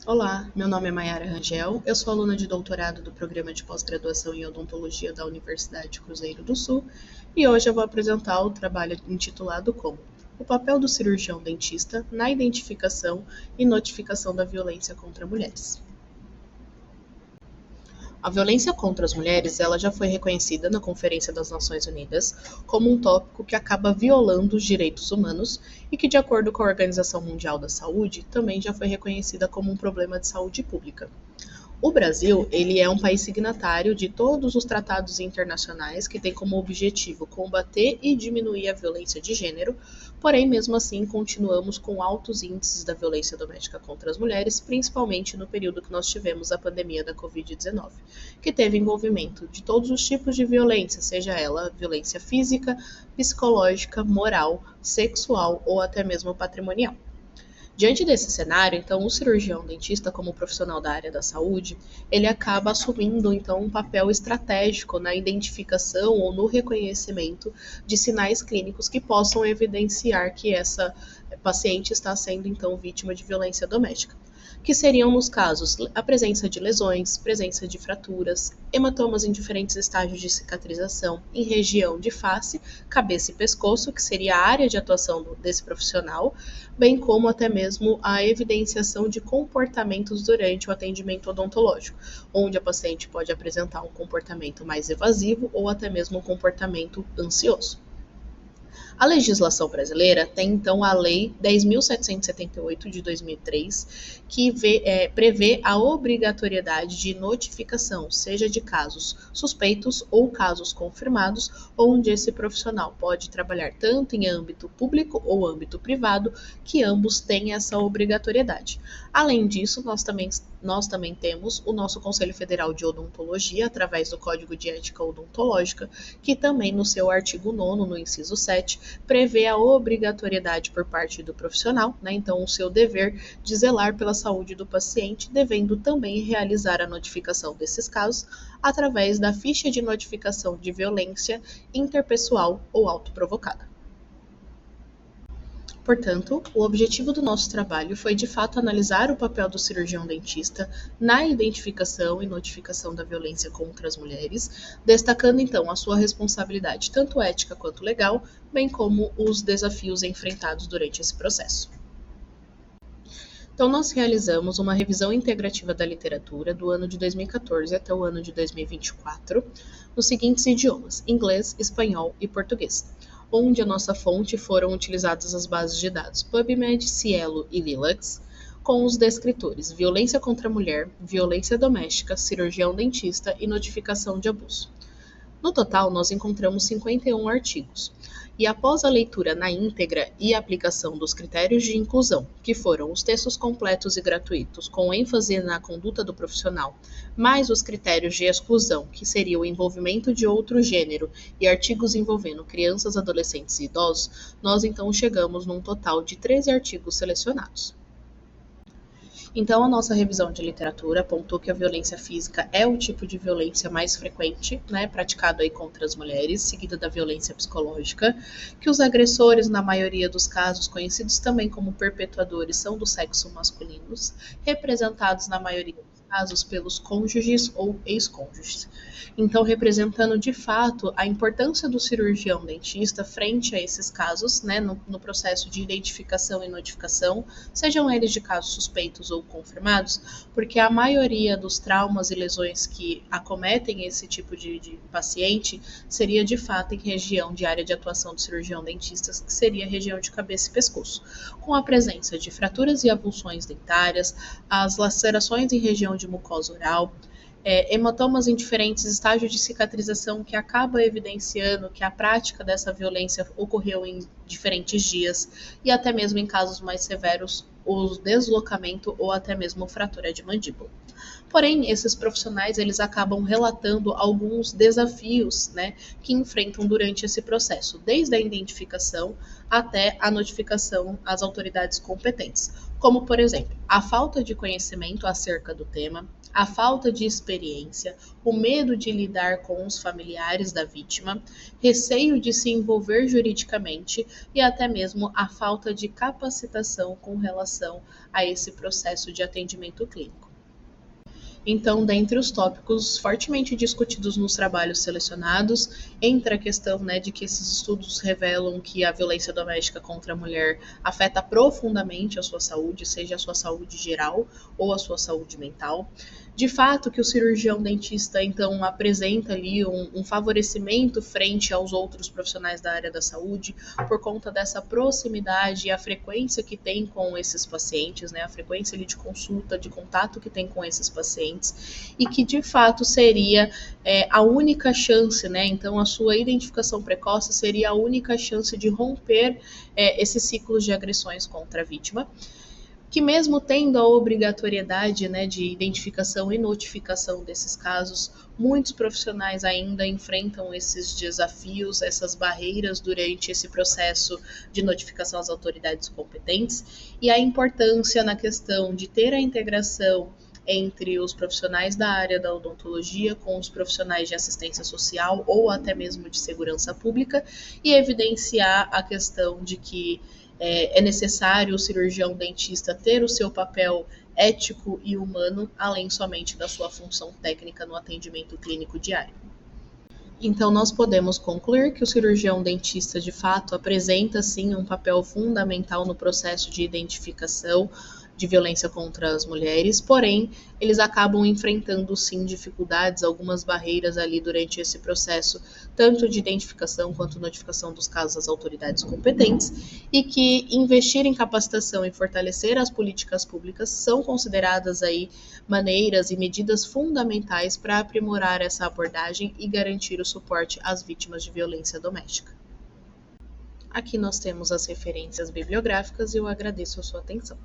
Olá, meu nome é Mayara Rangel, eu sou aluna de doutorado do Programa de Pós-Graduação em Odontologia da Universidade Cruzeiro do Sul e hoje eu vou apresentar o trabalho intitulado como O papel do cirurgião dentista na identificação e notificação da violência contra mulheres. A violência contra as mulheres, ela já foi reconhecida na Conferência das Nações Unidas como um tópico que acaba violando os direitos humanos e que, de acordo com a Organização Mundial da Saúde, também já foi reconhecida como um problema de saúde pública. O Brasil, ele é um país signatário de todos os tratados internacionais que têm como objetivo combater e diminuir a violência de gênero, porém, mesmo assim, continuamos com altos índices da violência doméstica contra as mulheres, principalmente no período que nós tivemos a pandemia da Covid-19, que teve envolvimento de todos os tipos de violência, seja ela violência física, psicológica, moral, sexual ou até mesmo patrimonial. Diante desse cenário, então, o cirurgião dentista, como profissional da área da saúde, ele acaba assumindo, então, um papel estratégico na identificação ou no reconhecimento de sinais clínicos que possam evidenciar que essa paciente está sendo, então, vítima de violência doméstica, que seriam, nos casos, a presença de lesões, presença de fraturas, hematomas em diferentes estágios de cicatrização em região de face, cabeça e pescoço, que seria a área de atuação desse profissional, bem como até mesmo a evidenciação de comportamentos durante o atendimento odontológico, onde a paciente pode apresentar um comportamento mais evasivo ou até mesmo um comportamento ansioso. A legislação brasileira tem, então, a Lei 10.778 de 2003, que prevê a obrigatoriedade de notificação, seja de casos suspeitos ou casos confirmados, onde esse profissional pode trabalhar tanto em âmbito público ou âmbito privado, que ambos têm essa obrigatoriedade. Além disso, nós também temos o nosso Conselho Federal de Odontologia, através do Código de Ética Odontológica, que também no seu artigo 9º, no inciso 7, prevê a obrigatoriedade por parte do profissional, né, então o seu dever de zelar pela saúde do paciente, devendo também realizar a notificação desses casos através da ficha de notificação de violência interpessoal ou autoprovocada. Portanto, o objetivo do nosso trabalho foi de fato analisar o papel do cirurgião dentista na identificação e notificação da violência contra as mulheres, destacando então a sua responsabilidade tanto ética quanto legal, bem como os desafios enfrentados durante esse processo. Então, nós realizamos uma revisão integrativa da literatura do ano de 2014 até o ano de 2024, nos seguintes idiomas: inglês, espanhol e português, onde a nossa fonte foram utilizadas as bases de dados PubMed, Cielo e Lilacs, com os descritores violência contra a mulher, violência doméstica, cirurgião dentista e notificação de abuso. No total, nós encontramos 51 artigos. E após a leitura na íntegra e a aplicação dos critérios de inclusão, que foram os textos completos e gratuitos, com ênfase na conduta do profissional, mais os critérios de exclusão, que seria o envolvimento de outro gênero, e artigos envolvendo crianças, adolescentes e idosos, nós então chegamos num total de 13 artigos selecionados. Então, a nossa revisão de literatura apontou que a violência física é o tipo de violência mais frequente, né, praticado aí contra as mulheres, seguida da violência psicológica, que os agressores, na maioria dos casos, conhecidos também como perpetuadores, são do sexo masculino, representados na maioria dos casos pelos cônjuges ou ex-cônjuges. Então, representando de fato a importância do cirurgião dentista frente a esses casos, né, no processo de identificação e notificação, sejam eles de casos suspeitos ou confirmados, porque a maioria dos traumas e lesões que acometem esse tipo de paciente seria de fato em região de área de atuação do cirurgião dentista, que seria a região de cabeça e pescoço, com a presença de fraturas e avulsões dentárias, as lacerações em região de mucosa oral, hematomas em diferentes estágios de cicatrização, que acaba evidenciando que a prática dessa violência ocorreu em diferentes dias, e até mesmo em casos mais severos, o deslocamento ou até mesmo fratura de mandíbula. Porém, esses profissionais, eles acabam relatando alguns desafios, né, que enfrentam durante esse processo, desde a identificação até a notificação às autoridades competentes, como, por exemplo, a falta de conhecimento acerca do tema, a falta de experiência, o medo de lidar com os familiares da vítima, receio de se envolver juridicamente e até mesmo a falta de capacitação com relação a esse processo de atendimento clínico. Então, dentre os tópicos fortemente discutidos nos trabalhos selecionados, entra a questão, né, de que esses estudos revelam que a violência doméstica contra a mulher afeta profundamente a sua saúde, seja a sua saúde geral ou a sua saúde mental. De fato, que o cirurgião dentista, então, apresenta ali um favorecimento frente aos outros profissionais da área da saúde, por conta dessa proximidade e a frequência que tem com esses pacientes, né, a frequência ali de consulta, de contato que tem com esses pacientes, e que de fato seria a única chance, né, então a sua identificação precoce seria a única chance de romper esses ciclos de agressões contra a vítima, que mesmo tendo a obrigatoriedade, né, de identificação e notificação desses casos, muitos profissionais ainda enfrentam esses desafios, essas barreiras durante esse processo de notificação às autoridades competentes, e a importância na questão de ter a integração entre os profissionais da área da odontologia com os profissionais de assistência social ou até mesmo de segurança pública, e evidenciar a questão de que é necessário o cirurgião dentista ter o seu papel ético e humano, além somente da sua função técnica no atendimento clínico diário. Então, nós podemos concluir que o cirurgião dentista, de fato, apresenta, sim, um papel fundamental no processo de identificação de violência contra as mulheres, porém, eles acabam enfrentando, sim, dificuldades, algumas barreiras ali durante esse processo, tanto de identificação quanto notificação dos casos às autoridades competentes, e que investir em capacitação e fortalecer as políticas públicas são consideradas aí maneiras e medidas fundamentais para aprimorar essa abordagem e garantir o suporte às vítimas de violência doméstica. Aqui nós temos as referências bibliográficas e eu agradeço a sua atenção.